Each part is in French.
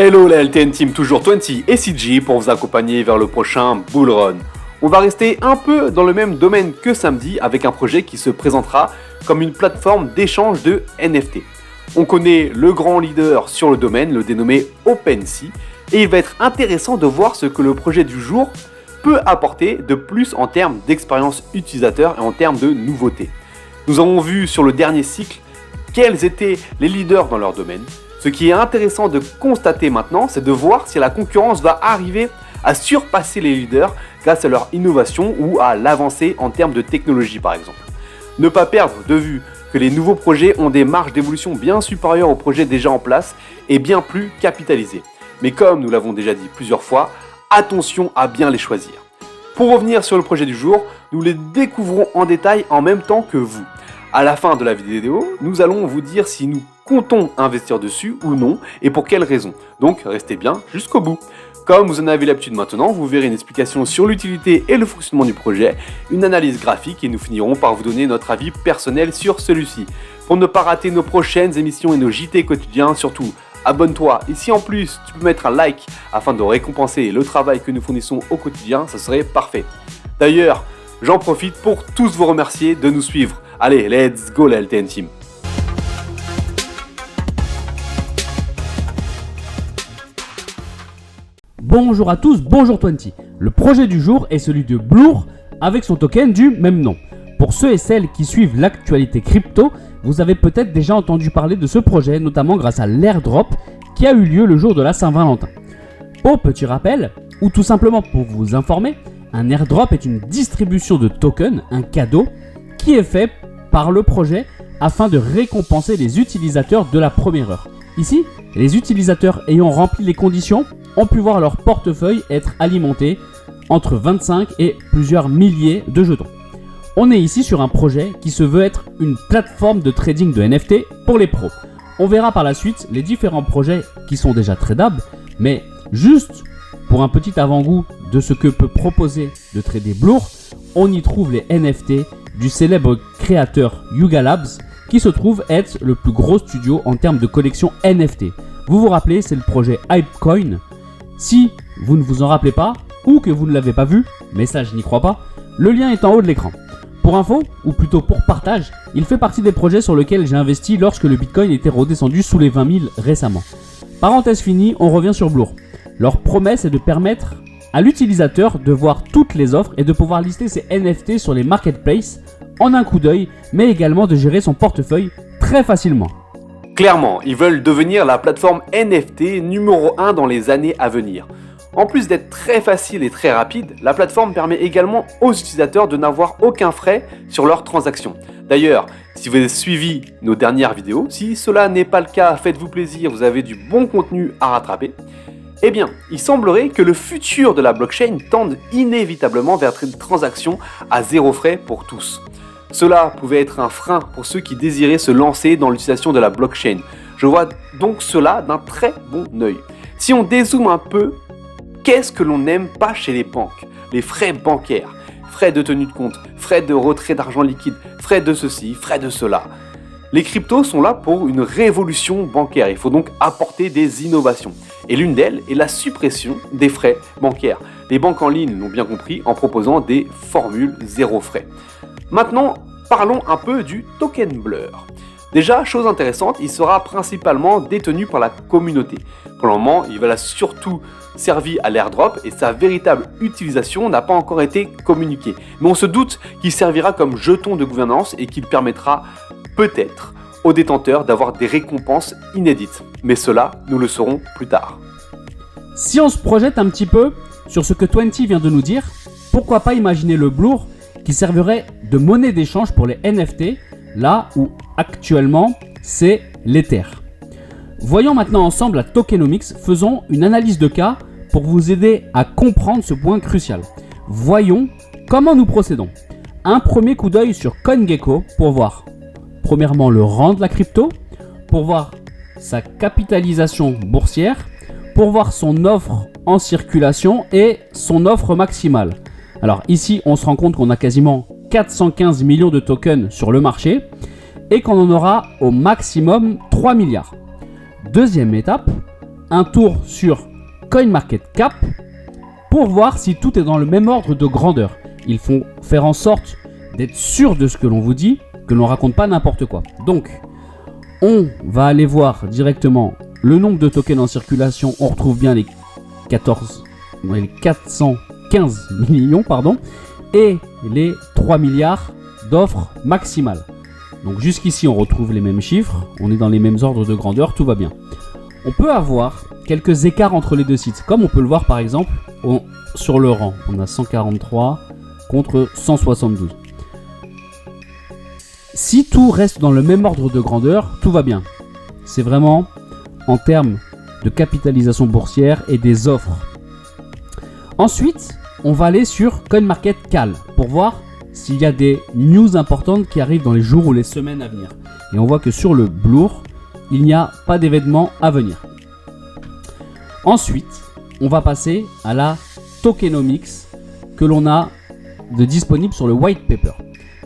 Hello la LTN Team, toujours 20 et CG pour vous accompagner vers le prochain Bull Run. On va rester un peu dans le même domaine que samedi avec un projet qui se présentera comme une plateforme d'échange de NFT. On connaît le grand leader sur le domaine, le dénommé OpenSea, et il va être intéressant de voir ce que le projet du jour peut apporter de plus en termes d'expérience utilisateur et en termes de nouveautés. Nous avons vu sur le dernier cycle quels étaient les leaders dans leur domaine. Ce qui est intéressant de constater maintenant, c'est de voir si la concurrence va arriver à surpasser les leaders grâce à leur innovation ou à l'avancée en termes de technologie par exemple. Ne pas perdre de vue que les nouveaux projets ont des marges d'évolution bien supérieures aux projets déjà en place et bien plus capitalisés. Mais comme nous l'avons déjà dit plusieurs fois, attention à bien les choisir. Pour revenir sur le projet du jour, nous les découvrons en détail en même temps que vous. À la fin de la vidéo, nous allons vous dire si nous comptons investir dessus ou non et pour quelles raisons. Donc restez bien jusqu'au bout. Comme vous en avez l'habitude maintenant, vous verrez une explication sur l'utilité et le fonctionnement du projet, une analyse graphique et nous finirons par vous donner notre avis personnel sur celui-ci. Pour ne pas rater nos prochaines émissions et nos JT quotidiens, surtout abonne-toi et si en plus tu peux mettre un like afin de récompenser le travail que nous fournissons au quotidien, ça serait parfait. D'ailleurs, j'en profite pour tous vous remercier de nous suivre. Allez, let's go la LTN Team. Bonjour à tous, bonjour 20. Le projet du jour est celui de Blur avec son token du même nom. Pour ceux et celles qui suivent l'actualité crypto, vous avez peut-être déjà entendu parler de ce projet, notamment grâce à l'airdrop qui a eu lieu le jour de la Saint-Valentin. Pour petit rappel, ou tout simplement pour vous informer, un airdrop est une distribution de tokens, un cadeau, qui est fait par le projet afin de récompenser les utilisateurs de la première heure. Ici, les utilisateurs ayant rempli les conditions ont pu voir leur portefeuille être alimenté entre 25 et plusieurs milliers de jetons. On est ici sur un projet qui se veut être une plateforme de trading de NFT pour les pros. On verra par la suite les différents projets qui sont déjà tradables, mais juste pour un petit avant-goût de ce que peut proposer de trader Blur, on y trouve les NFT du célèbre créateur Yuga Labs qui se trouve être le plus gros studio en termes de collection NFT. Vous vous rappelez, c'est le projet Hypecoin. Si vous ne vous en rappelez pas ou que vous ne l'avez pas vu, mais ça je n'y crois pas, le lien est en haut de l'écran. Pour info, ou plutôt pour partage, il fait partie des projets sur lesquels j'ai investi lorsque le Bitcoin était redescendu sous les 20 000 récemment. Parenthèse finie, on revient sur Blur. Leur promesse est de permettre à l'utilisateur de voir toutes les offres et de pouvoir lister ses NFT sur les marketplaces en un coup d'œil, mais également de gérer son portefeuille très facilement. Clairement, ils veulent devenir la plateforme NFT numéro 1 dans les années à venir. En plus d'être très facile et très rapide, la plateforme permet également aux utilisateurs de n'avoir aucun frais sur leurs transactions. D'ailleurs, si vous avez suivi nos dernières vidéos, si cela n'est pas le cas, faites-vous plaisir, vous avez du bon contenu à rattraper. Eh bien, il semblerait que le futur de la blockchain tende inévitablement vers une transaction à zéro frais pour tous. Cela pouvait être un frein pour ceux qui désiraient se lancer dans l'utilisation de la blockchain. Je vois donc cela d'un très bon œil. Si on dézoome un peu, qu'est-ce que l'on n'aime pas chez les banques? Les frais bancaires, frais de tenue de compte, frais de retrait d'argent liquide, frais de ceci, frais de cela. Les cryptos sont là pour une révolution bancaire, il faut donc apporter des innovations. Et l'une d'elles est la suppression des frais bancaires. Les banques en ligne l'ont bien compris en proposant des formules zéro frais. Maintenant, parlons un peu du token Blur. Déjà, chose intéressante, il sera principalement détenu par la communauté. Pour le moment, il va surtout servir à l'airdrop et sa véritable utilisation n'a pas encore été communiquée. Mais on se doute qu'il servira comme jeton de gouvernance et qu'il permettra peut-être aux détenteurs d'avoir des récompenses inédites. Mais cela, nous le saurons plus tard. Si on se projette un petit peu sur ce que 20 vient de nous dire, pourquoi pas imaginer le Blur qui servirait de monnaie d'échange pour les NFT, là où actuellement c'est l'Ether. Voyons maintenant ensemble la tokenomics, faisons une analyse de cas pour vous aider à comprendre ce point crucial. Voyons comment nous procédons. Un premier coup d'œil sur CoinGecko pour voir premièrement le rang de la crypto, pour voir sa capitalisation boursière, pour voir son offre en circulation et son offre maximale. Alors ici, on se rend compte qu'on a quasiment 415 millions de tokens sur le marché et qu'on en aura au maximum 3 milliards. Deuxième étape, un tour sur CoinMarketCap pour voir si tout est dans le même ordre de grandeur. Il faut faire en sorte d'être sûr de ce que l'on vous dit, que l'on raconte pas n'importe quoi. Donc, on va aller voir directement le nombre de tokens en circulation. On retrouve bien les 415 millions, et les 3 milliards d'offres maximales. Donc jusqu'ici, on retrouve les mêmes chiffres, on est dans les mêmes ordres de grandeur, tout va bien. On peut avoir quelques écarts entre les deux sites, comme on peut le voir par exemple sur le rang. On a 143 contre 172. Si tout reste dans le même ordre de grandeur, tout va bien. C'est vraiment en termes de capitalisation boursière et des offres. Ensuite, on va aller sur CoinMarketCal pour voir s'il y a des news importantes qui arrivent dans les jours ou les semaines à venir. Et on voit que sur le Blur, il n'y a pas d'événement à venir. Ensuite, on va passer à la tokenomics que l'on a de disponible sur le white paper.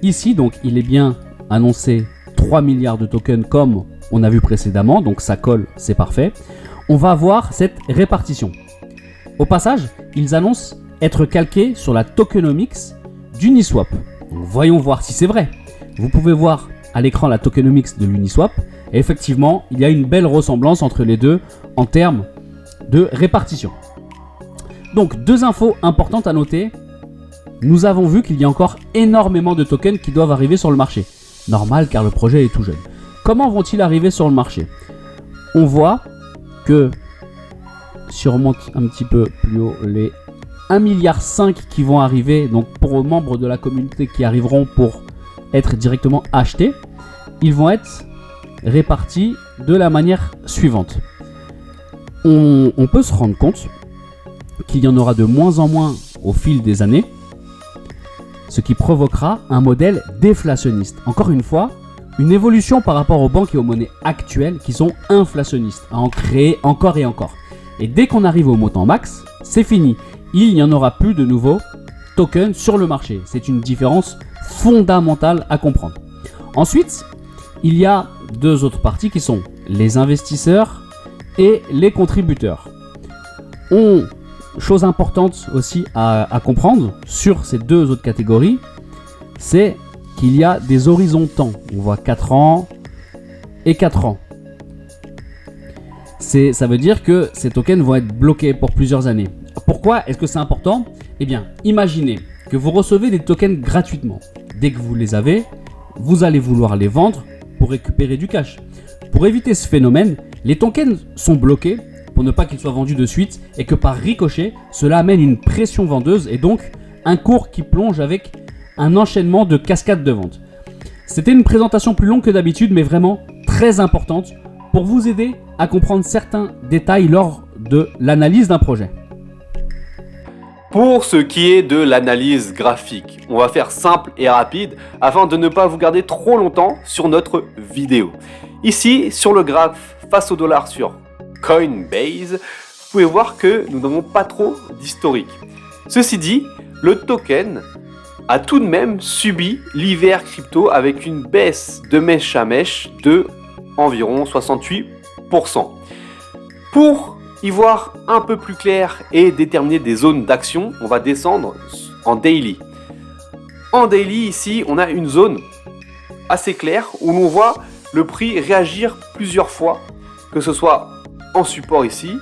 Ici, donc, il est bien annoncé 3 milliards de tokens comme on a vu précédemment, donc ça colle, c'est parfait. On va voir cette répartition. Au passage, ils annoncent être calqués sur la tokenomics d'Uniswap. Donc, voyons voir si c'est vrai. Vous pouvez voir à l'écran la tokenomics de l'Uniswap. Et effectivement, il y a une belle ressemblance entre les deux en termes de répartition. Donc, deux infos importantes à noter. Nous avons vu qu'il y a encore énormément de tokens qui doivent arriver sur le marché. Normal car le projet est tout jeune. Comment vont-ils arriver sur le marché? On voit que, si on remonte un petit peu plus haut, les 1,5 milliard qui vont arriver, donc pour aux membres de la communauté qui arriveront pour être directement achetés, ils vont être répartis de la manière suivante. On peut se rendre compte qu'il y en aura de moins en moins au fil des années, ce qui provoquera un modèle déflationniste. Encore une fois, une évolution par rapport aux banques et aux monnaies actuelles qui sont inflationnistes, à en créer encore et encore. Et dès qu'on arrive au montant max, c'est fini. Il n'y en aura plus de nouveaux tokens sur le marché. C'est une différence fondamentale à comprendre. Ensuite, il y a deux autres parties qui sont les investisseurs et les contributeurs. Chose importante aussi à comprendre sur ces deux autres catégories, c'est qu'il y a des horizons de temps. On voit 4 ans et 4 ans. Ça veut dire que ces tokens vont être bloqués pour plusieurs années. Pourquoi est-ce que c'est important? Eh bien, imaginez que vous recevez des tokens gratuitement. Dès que vous les avez, vous allez vouloir les vendre pour récupérer du cash. Pour éviter ce phénomène, les tokens sont bloqués pour ne pas qu'ils soient vendus de suite et que par ricochet, cela amène une pression vendeuse et donc un cours qui plonge avec un enchaînement de cascades de vente. C'était une présentation plus longue que d'habitude, mais vraiment très importante pour vous aider à comprendre certains détails lors de l'analyse d'un projet. Pour ce qui est de l'analyse graphique, on va faire simple et rapide afin de ne pas vous garder trop longtemps sur notre vidéo. Ici, sur le graphe face au dollar sur Coinbase, vous pouvez voir que nous n'avons pas trop d'historique. Ceci dit, le token a tout de même subi l'hiver crypto avec une baisse de mèche à mèche de environ 68%. Pour y voir un peu plus clair et déterminer des zones d'action, on va descendre en daily. En daily, ici, on a une zone assez claire où l'on voit le prix réagir plusieurs fois, que ce soit en support ici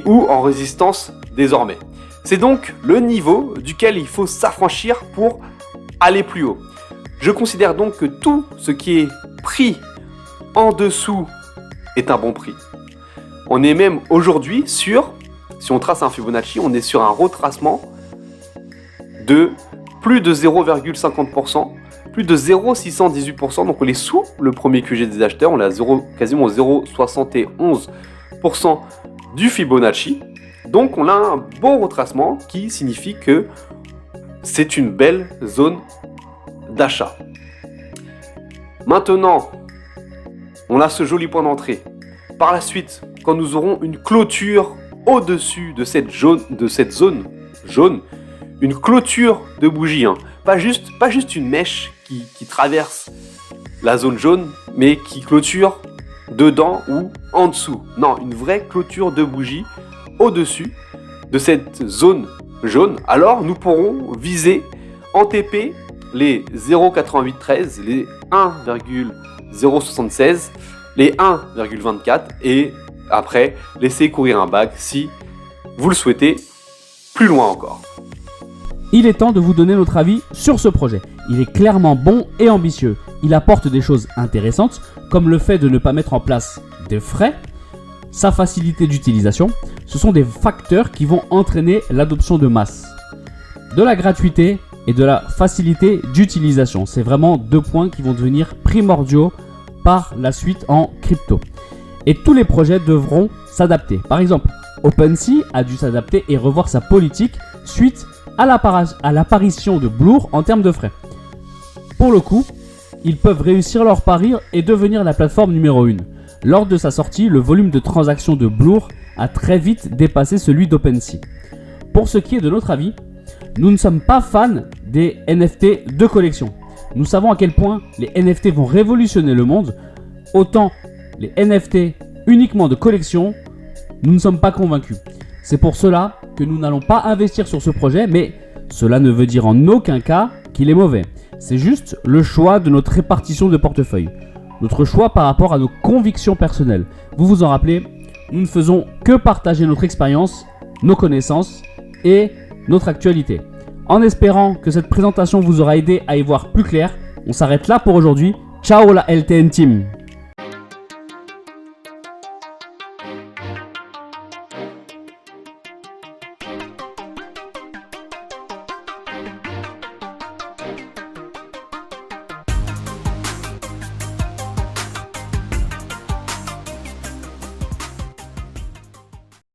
ou en résistance désormais. C'est donc le niveau duquel il faut s'affranchir pour aller plus haut. Je considère donc que tout ce qui est pris en dessous est un bon prix. On est même aujourd'hui sur, si on trace un Fibonacci, on est sur un retracement de plus de 0,50%, plus de 0,618%. Donc on est sous le premier QG des acheteurs, on est à quasiment 0,71% du Fibonacci. Donc on a un bon retracement qui signifie que c'est une belle zone d'achat. Maintenant, on a ce joli point d'entrée. Par la suite, quand nous aurons une clôture au-dessus de cette zone jaune, une clôture de bougie, pas juste une mèche qui traverse la zone jaune, mais qui clôture dedans ou en dessous. Non, une vraie clôture de bougies au-dessus de cette zone jaune. Alors nous pourrons viser en TP les 0,8813, les 1,076, les 1,24 et après laisser courir un bac si vous le souhaitez plus loin encore. Il est temps de vous donner notre avis sur ce projet. Il est clairement bon et ambitieux. Il apporte des choses intéressantes comme le fait de ne pas mettre en place des frais, sa facilité d'utilisation. Ce sont des facteurs qui vont entraîner l'adoption de masse. De la gratuité et de la facilité d'utilisation. C'est vraiment deux points qui vont devenir primordiaux par la suite en crypto. Et tous les projets devront s'adapter. Par exemple, OpenSea a dû s'adapter et revoir sa politique suite à l'apparition de Blur en termes de frais. Pour le coup, ils peuvent réussir leur pari et devenir la plateforme numéro 1. Lors de sa sortie, le volume de transactions de Blur a très vite dépassé celui d'OpenSea. Pour ce qui est de notre avis, nous ne sommes pas fans des NFT de collection. Nous savons à quel point les NFT vont révolutionner le monde. Autant les NFT uniquement de collection, nous ne sommes pas convaincus. C'est pour cela que nous n'allons pas investir sur ce projet, mais cela ne veut dire en aucun cas qu'il est mauvais. C'est juste le choix de notre répartition de portefeuille. Notre choix par rapport à nos convictions personnelles. Vous vous en rappelez, nous ne faisons que partager notre expérience, nos connaissances et notre actualité. En espérant que cette présentation vous aura aidé à y voir plus clair, on s'arrête là pour aujourd'hui. Ciao la LTN Team!